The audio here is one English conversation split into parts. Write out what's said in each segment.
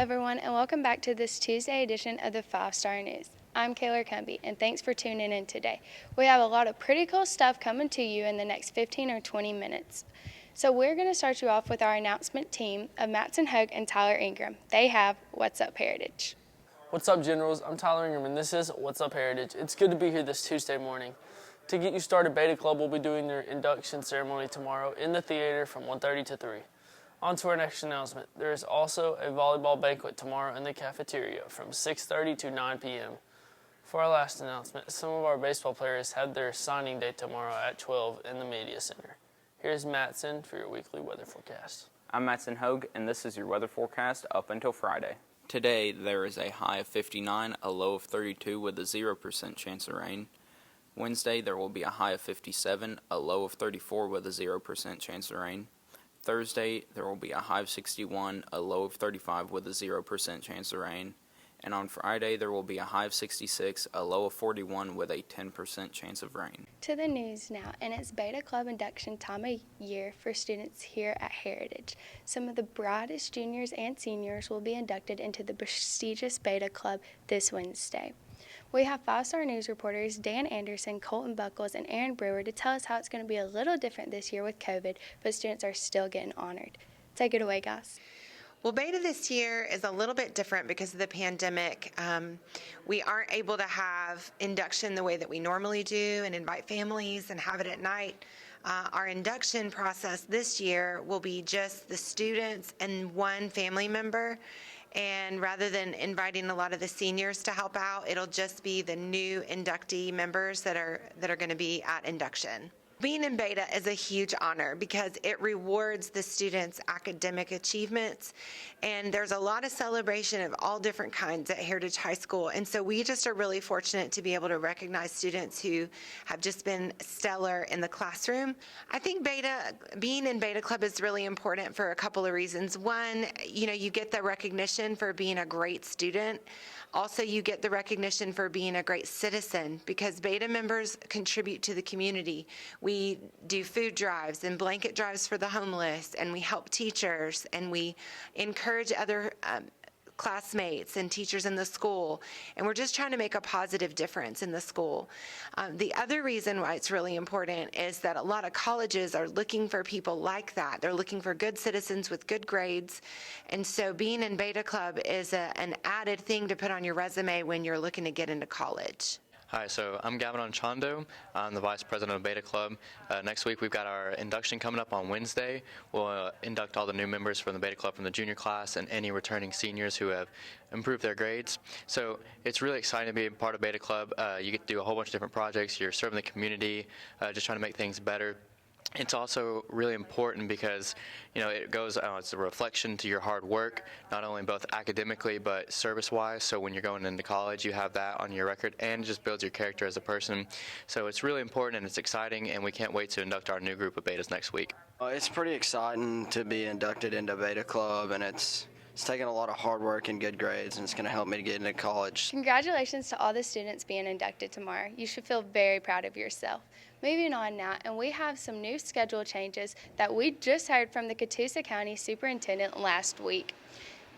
everyone, and welcome back to this Tuesday edition of the 5-Star News. I'm KAYLOR CUMBEE, and thanks for tuning in today. We have a lot of pretty cool stuff coming to you in the next 15 or 20 minutes. So we're going to start you off with our announcement team of Matson Hogue and Tyler Ingram. They have What's Up Heritage. What's up, Generals? I'm Tyler Ingram, and this is What's Up Heritage. It's good to be here this Tuesday morning. To get you started, B.E.TA Club will be doing their induction ceremony tomorrow in the theater from 1:30 to 3. On to our next announcement. There is also a volleyball banquet tomorrow in the cafeteria from 6:30 to 9 p.m. For our last announcement, some of our baseball players have their signing day tomorrow at 12 in the Media Center. Here's Matson for your weekly weather forecast. I'm Matson Hogue, and this is your weather forecast up until Friday. Today, there is a high of 59, a low of 32 with a 0% chance of rain. Wednesday, there will be a high of 57, a low of 34 with a 0% chance of rain. Thursday, there will be a high of 61, a low of 35 with a 0% chance of rain. And on Friday, there will be a high of 66, a low of 41 with a 10% chance of rain. To the news now, and it's B.E.TA Club induction time of year for students here at Heritage. Some of the brightest juniors and seniors will be inducted into the prestigious B.E.TA Club this Wednesday. We have 5-Star News reporters Dan Anderson, Colton Buckles, and Aaron Brewer to tell us how it's going to be a little different this year with COVID, but students are still getting honored. Take it away, guys. Well, B.E.TA this year is a little bit different because of the pandemic. We aren't able to have induction the way that we normally do and invite families and have it at night. Our induction process this year will be just the students and one family member. And rather than inviting a lot of the seniors to help out, it'll just be the new inductee members that are going to be at induction. Being in B.E.TA is a huge honor because it rewards the students' academic achievements, and there's a lot of celebration of all different kinds at Heritage High School, and so we just are really fortunate to be able to recognize students who have just been stellar in the classroom. I think being in B.E.TA Club is really important for a couple of reasons. One, you get the recognition for being a great student. Also, you get the recognition for being a great citizen because B.E.TA members contribute to the community. We do food drives and blanket drives for the homeless, and we help teachers, and we encourage other classmates and teachers in the school, and we're just trying to make a positive difference in the school. The other reason why it's really important is that a lot of colleges are looking for people like that. They're looking for good citizens with good grades, and so being in B.E.TA Club is an added thing to put on your resume when you're looking to get into college. Hi, so I'm Gavin Anchondo. I'm the Vice President of B.E.TA Club. Next week we've got our induction coming up on Wednesday. We'll induct all the new members from the B.E.TA Club from the junior class and any returning seniors who have improved their grades. So it's really exciting to be a part of B.E.TA Club. You get to do a whole bunch of different projects. You're serving the community, just trying to make things better. It's also really important because, it goes, it's a reflection to your hard work, not only both academically but service-wise. So when you're going into college, you have that on your record, and it just builds your character as a person. So it's really important and it's exciting, and we can't wait to induct our new group of B.E.TAs next week. It's pretty exciting to be inducted into B.E.TA Club, and it's taken a lot of hard work and good grades, and it's going to help me to get into college. Congratulations to all the students being inducted tomorrow. You should feel very proud of yourself. Moving on now, and we have some new schedule changes that we just heard from the Catoosa County Superintendent last week.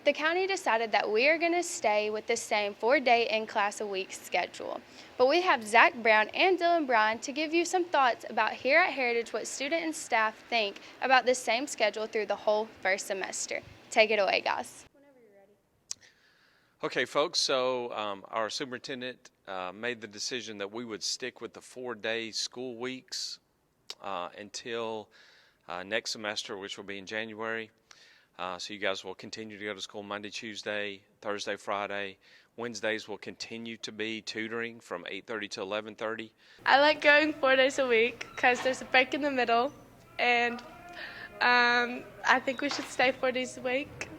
The county decided that we are going to stay with the same 4-day in-class-a-week schedule. But we have Zach Brown and Dylan Bryan to give you some thoughts about here at Heritage what student and staff think about the same schedule through the whole first semester. Take it away, guys. Whenever you're ready. Okay, folks, so our superintendent made the decision that we would stick with the 4-day school weeks until next semester, which will be in January. So you guys will continue to go to school Monday, Tuesday, Thursday, Friday. Wednesdays will continue to be tutoring from 8:30 to 11:30. I like going 4 days a week because there's a break in the middle, and I think we should stay 4 days a week.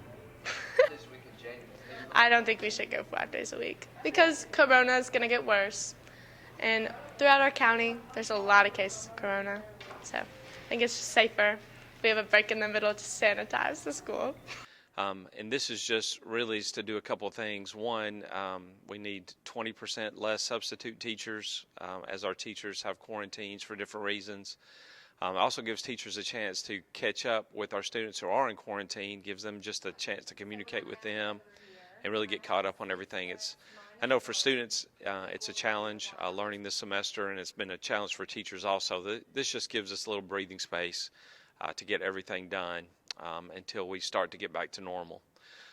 I don't think we should go 5 days a week because Corona is going to get worse. And throughout our county, there's a lot of cases of Corona. So I think it's just safer if we have a break in the middle to sanitize the school. And this is just really to do a couple of things. One, we need 20% less substitute teachers as our teachers have quarantines for different reasons. It also gives teachers a chance to catch up with our students who are in quarantine, gives them just a chance to communicate with them and really get caught up on everything. I know for students, it's a challenge learning this semester, and it's been a challenge for teachers also. This just gives us a little breathing space to get everything done until we start to get back to normal.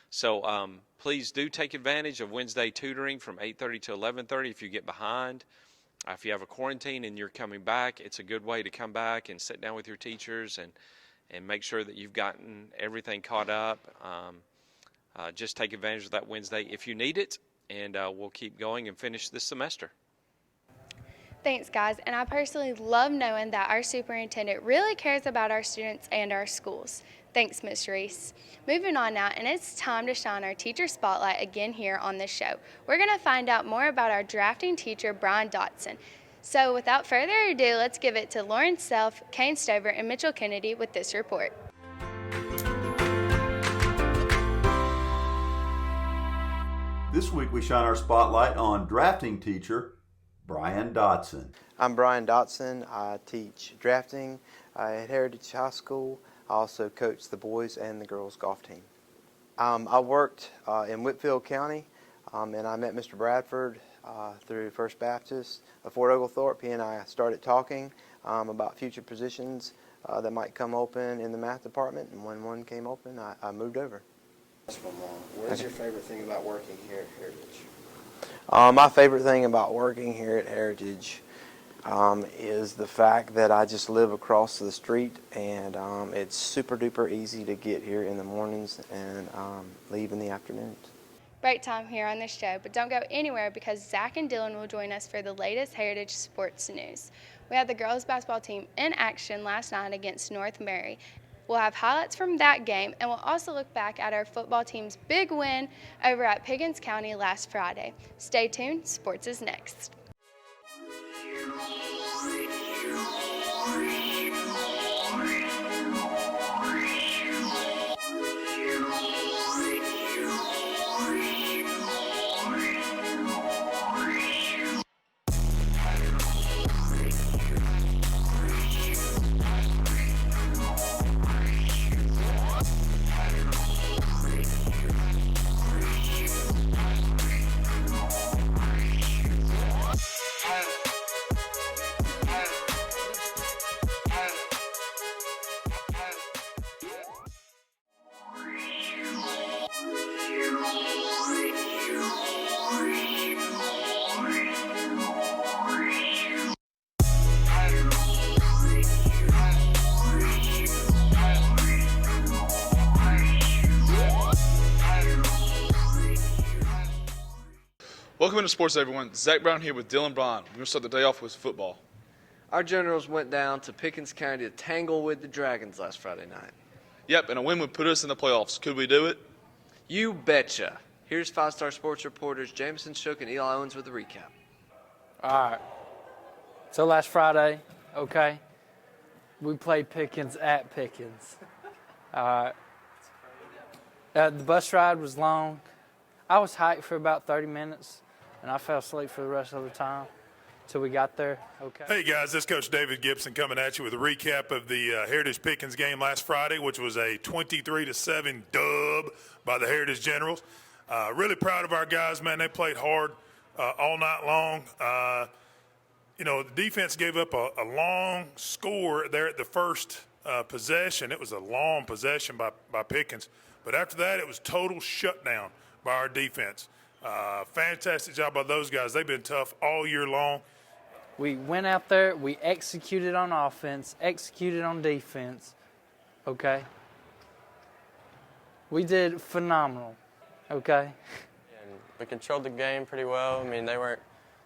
So please do take advantage of Wednesday tutoring from 8:30 to 11:30 if you get behind. If you have a quarantine and you're coming back, it's a good way to come back and sit down with your teachers and make sure that you've gotten everything caught up. Just take advantage of that Wednesday if you need it, and we'll keep going and finish this semester. Thanks, guys, and I personally love knowing that our superintendent really cares about our students and our schools. Thanks, Ms. Reese. Moving on now, and it's time to shine our teacher spotlight again here on the show. We're going to find out more about our drafting teacher, Brian Dotson. So without further ado, let's give it to Lauren Self, Kane Stover, and Mitchell Kennedy with this report. This week we shine our spotlight on drafting teacher, Brian Dotson. I'm Brian Dotson. I teach drafting at Heritage High School. I also coach the boys and the girls golf team. I worked in Whitfield County, and I met Mr. Bradford through First Baptist of Fort Oglethorpe. He and I started talking about future positions that might come open in the math department, and when one came open, I moved over. What is your favorite thing about working here at Heritage? My favorite thing about working here at Heritage is the fact that I just live across the street, and it's super duper easy to get here in the mornings and leave in the afternoons. Break time here on the show, but don't go anywhere because Zach and Dylan will join us for the latest Heritage sports news. We had the girls basketball team in action last night against North Mary. We'll have highlights from that game, and we'll also look back at our football team's big win over at Pickens County last Friday. Stay tuned, sports is next. Welcome into sports, everyone. Zach Brown here with Dylan Braun. We're going to start the day off with football. Our Generals went down to Pickens County to tangle with the Dragons last Friday night. Yep, and a win would put us in the playoffs. Could we do it? You betcha. Here's 5-star sports reporters Jameson Shook and Eli Owens with a recap. All right. So last Friday, okay, we played Pickens at Pickens. All right. The bus ride was long. I was hyped for about 30 minutes, and I fell asleep for the rest of the time till we got there. Okay. Hey, guys, this is Coach David Gibson coming at you with a recap of the Heritage Pickens game last Friday, which was a 23-7 dub by the Heritage Generals. Really proud of our guys, man. They played hard all night long. The defense gave up a long score there at the first possession. It was a long possession by Pickens. But after that, it was total shutdown by our defense. Fantastic job by those guys. They've been tough all year long. We went out there, we executed on offense, executed on defense, okay? We did phenomenal, okay? And we controlled the game pretty well. I mean, they're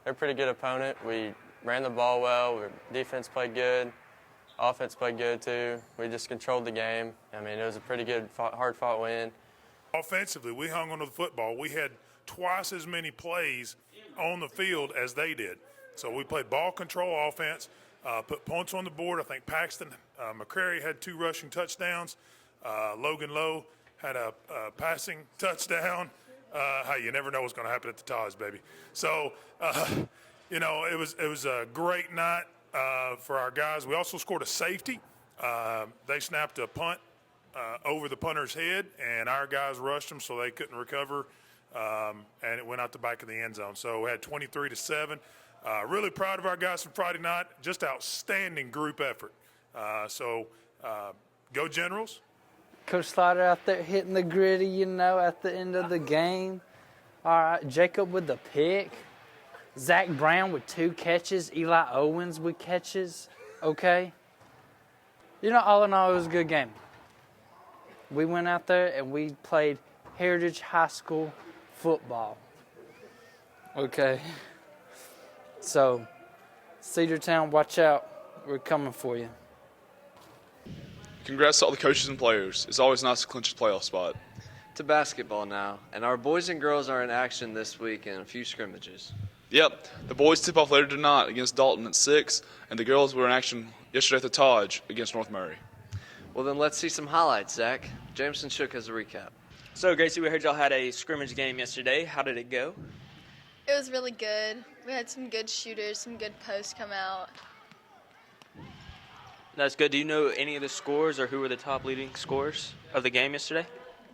a pretty good opponent. We ran the ball well. Defense played good. Offense played good, too. We just controlled the game. I mean, it was a pretty good, hard-fought win. Offensively, we hung onto the football. We had twice as many plays on the field as they did. So we played ball control offense, put points on the board. I think Paxton McCrary had 2 rushing touchdowns. Logan Lowe had a passing touchdown. Hey, you never know what's going to happen at the Taj, baby. So, it was a great night. for our guys. We also scored a safety. They snapped a punt over the punter's head, and our guys rushed them so they couldn't recover, and it went out the back of the end zone. So we had 23-7. Really proud of our guys from Friday night. Just outstanding group effort. Go Generals. Coach Slider out there hitting the gritty, you know, at the end of the game. All right, Jacob with the pick. Zach Brown with 2 catches. Eli Owens with catches. Okay. You know, all in all, it was a good game. We went out there and we played Heritage High School football. Okay. So, Cedartown, watch out. We're coming for you. Congrats to all the coaches and players. It's always nice to clinch a playoff spot. To basketball now, and our boys and girls are in action this week in a few scrimmages. Yep, the boys tip off later tonight against Dalton at 6, and the girls were in action yesterday at the Taj against North Murray. Well, then let's see some highlights, Zach. Jameson Shook has a recap. So, Gracie, we heard y'all had a scrimmage game yesterday. How did it go? It was really good. We had some good shooters, some good posts come out. That's good. Do you know any of the scores or who were the top leading scorers of the game yesterday?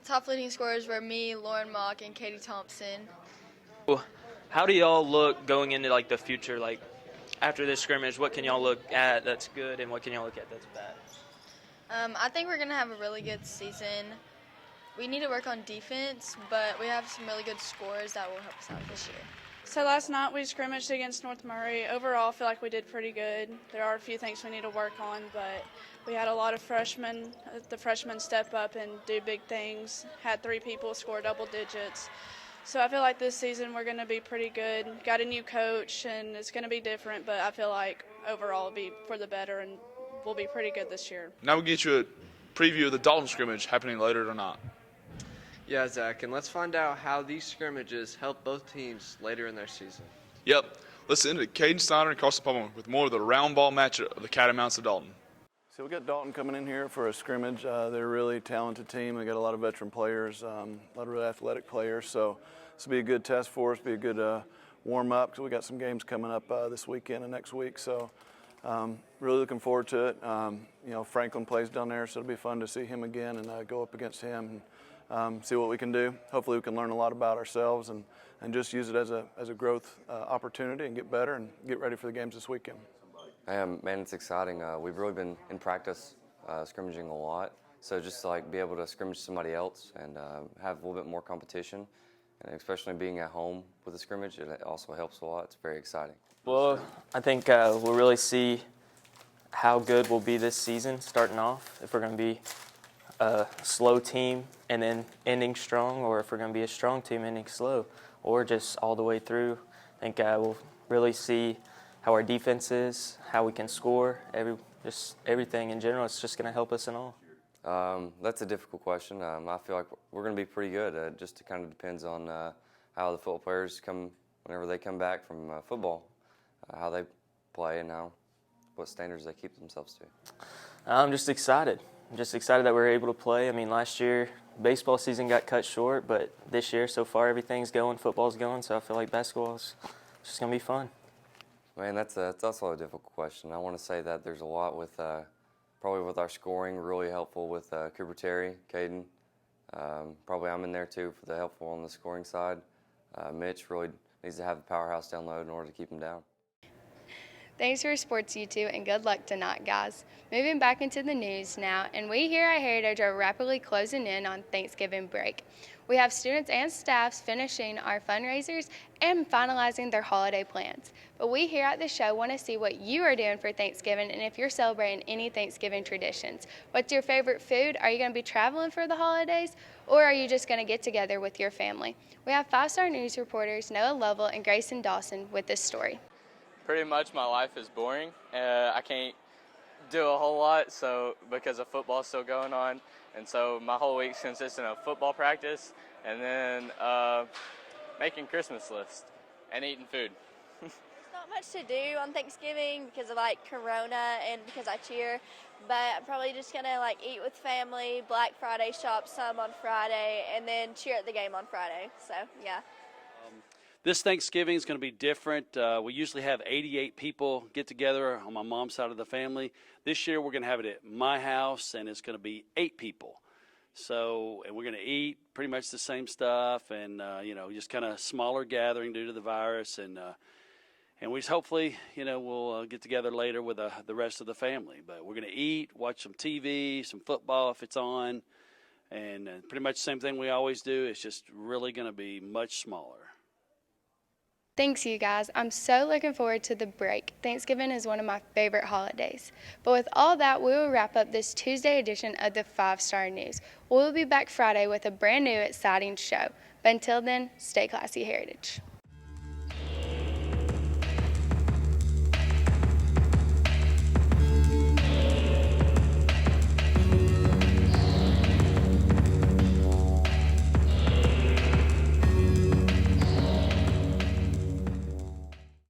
Top leading scorers were me, Lauren Mock, and Katie Thompson. Well, how do y'all look going into like the future? Like after this scrimmage, what can y'all look at that's good and what can y'all look at that's bad? I think we're going to have a really good season. We need to work on defense, but we have some really good scores that will help us out this year. So last night we scrimmaged against North Murray. Overall, I feel like we did pretty good. There are a few things we need to work on, but we had a lot of freshmen. The freshmen step up and do big things. Had 3 people score double digits. So I feel like this season we're going to be pretty good. Got a new coach, and it's going to be different, but I feel like overall it'll be for the better, and we'll be pretty good this year. Now we'll get you a preview of the Dalton scrimmage happening later tonight. Yeah, Zach, and let's find out how these scrimmages help both teams later in their season. Yep, let's end it. Caden Snyder and Carson Palmer with more of the round ball matchup of the Catamounts of Dalton. So we got Dalton coming in here for a scrimmage. They're a really talented team. They got a lot of veteran players, a lot of really athletic players. So this will be a good test for us, be a good warm up because we got some games coming up this weekend and next week. So really looking forward to it. You know, Franklin plays down there, so it'll be fun to see him again and go up against him. See what we can do. Hopefully we can learn a lot about ourselves and just use it as a growth opportunity and get better and get ready for the games this weekend. Man, it's exciting. We've really been in practice scrimmaging a lot. So just to be able to scrimmage somebody else and have a little bit more competition, and especially being at home with the scrimmage, it also helps a lot. It's very exciting. Well, I think we'll really see how good we'll be this season starting off, if we're going to be a slow team and then ending strong, or if we're going to be a strong team ending slow, or just all the way through. I think we'll really see how our defense is, how we can score, just everything in general. It's just going to help us in all. That's a difficult question. I feel like we're going to be pretty good. It just kind of depends on how the football players whenever they come back from football, how they play and what standards they keep themselves to. I'm just excited. I'm just excited that we were able to play. I mean, last year, baseball season got cut short, but this year, so far, everything's going, football's going, so I feel like basketball's just going to be fun. Man, that's also a difficult question. I want to say that there's a lot with, probably with our scoring, really helpful with Cooper Terry, Caden. Probably I'm in there too for the helpful on the scoring side. Mitch really needs to have the powerhouse down low in order to keep him down. Thanks for sports, you two, and good luck tonight, guys. Moving back into the news now, and we here at Heritage are rapidly closing in on Thanksgiving break. We have students and staffs finishing our fundraisers and finalizing their holiday plans. But we here at the show want to see what you are doing for Thanksgiving and if you're celebrating any Thanksgiving traditions. What's your favorite food? Are you going to be traveling for the holidays, or are you just going to get together with your family? We have 5-star news reporters Noah Lovell and Grayson Dawson with this story. Pretty much my life is boring. I can't do a whole lot because of football still going on. And so my whole week's consistent of football practice and then making Christmas lists and eating food. There's not much to do on Thanksgiving because of Corona and because I cheer, but I'm probably just gonna eat with family, Black Friday shop some on Friday, and then cheer at the game on Friday. So yeah. This Thanksgiving is going to be different. We usually have 88 people get together on my mom's side of the family. This year we're going to have it at my house, and it's going to be 8 people. So, and we're going to eat pretty much the same stuff, and just kind of smaller gathering due to the virus, and we just hopefully, we'll get together later with the rest of the family. But we're going to eat, watch some TV, some football if it's on, and pretty much the same thing we always do. It's just really going to be much smaller. Thanks, you guys. I'm so looking forward to the break. Thanksgiving is one of my favorite holidays. But with all that, we will wrap up this Tuesday edition of the 5-Star News. We'll be back Friday with a brand new exciting show. But until then, stay classy, Heritage.